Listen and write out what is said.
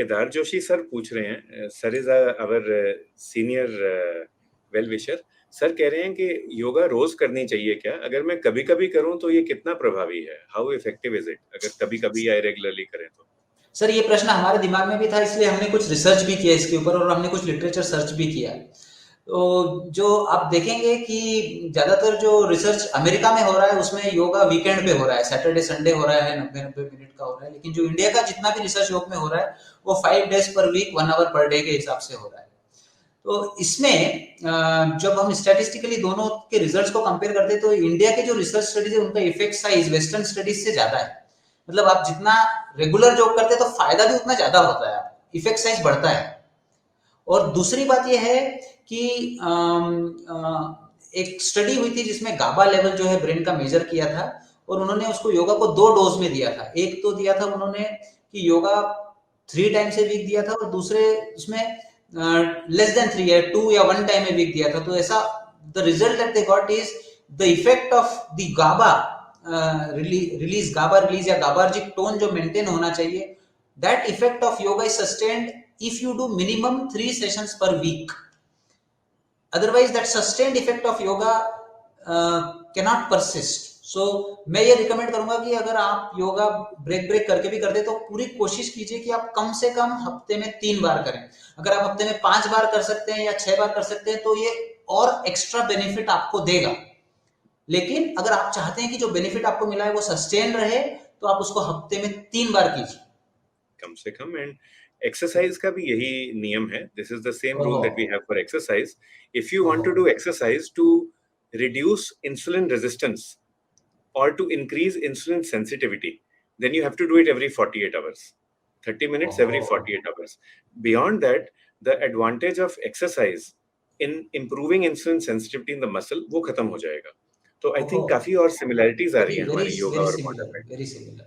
Kedar Joshi sir पूछ रहे हैं, sir is our senior well wisher. Sir कह रहे हैं कि योगा रोज करनी चाहिए क्या? अगर मैं कभी कभी करूं तो ये कितना प्रभावी है? हाउ इफेक्टिव इज इट अगर कभी कभी या रेगुलरली करें तो? सर ये प्रश्न हमारे दिमाग में भी था, इसलिए हमने कुछ रिसर्च भी किया इसके ऊपर और हमने कुछ लिटरेचर सर्च भी किया। तो जो आप देखेंगे कि ज्यादातर जो रिसर्च अमेरिका में हो रहा है उसमें योगा वीकेंड पे हो रहा है, सैटरडे संडे हो रहा है, 90-90 मिनट का हो रहा है। लेकिन जो इंडिया का जितना भी रिसर्च योग में हो रहा है वो 5 डेज पर वीक 1 आवर पर डे के हिसाब से हो रहा है। तो इसमें जब हम स्टैटिस्टिकली दोनों के रिजल्ट्स को कंपेयर करते हैं तो इंडिया के जो रिसर्च स्टडीज है उनका इफेक्ट साइज वेस्टर्न स्टडीज से ज्यादा है। मतलब आप जितना रेगुलर जॉब करते हैं तो फायदा भी उतना ज्यादा होता है, इफेक्ट साइज बढ़ता है। और दूसरी बात यह है कि एक स्टडी हुई थी जिसमें गाबा लेवल जो है ब्रेन का मेजर किया था और उन्होंने उसको योगा को 2 डोज में दिया था। एक तो दिया था उन्होंने कि योगा 3 टाइम से वीक दिया था और दूसरे उसमें लेस देन 3 या 2 या 1 टाइम में वीक दिया था। तो ऐसा the result that they got is the effect of the GABA release, GABA release या गाबार्जिक टोन जो मेंटेन होना चाहिए, that effect of yoga is sustained if you do minimum 3 sessions per week. Otherwise that sustained effect of yoga cannot persist. So मैं ये recommend करूंगा कि अगर आप योगा ब्रेक ब्रेक करके भी करते तो पूरी कोशिश कीजिए कि आप कम से कम हफ्ते में 3 बार करें। अगर आप हफ्ते में 5 बार कर सकते हैं या 6 बार कर सकते हैं तो ये और एक्स्ट्रा बेनिफिट आपको देगा। लेकिन अगर आप चाहते हैं कि जो बेनिफिट आपको मिला है वो सस्टेन रहे तो आप उसको हफ्ते में 3 बार कीजिए कम से कम। एंड एक्सरसाइज का भी यही नियम है। This is the same rule that we have for exercise. If you want to do exercise to reduce insulin resistance or to increase insulin sensitivity, then you have to do it every 48 hours, 30 minutes every 48 hours. Beyond that, the advantage of exercise in improving insulin sensitivity in the muscle वो खत्म हो जाएगा। तो I think काफी और similarities आ रही very हैं very हमारी योगा वेरी और मॉडर्न सिमिलर, में। Very similar.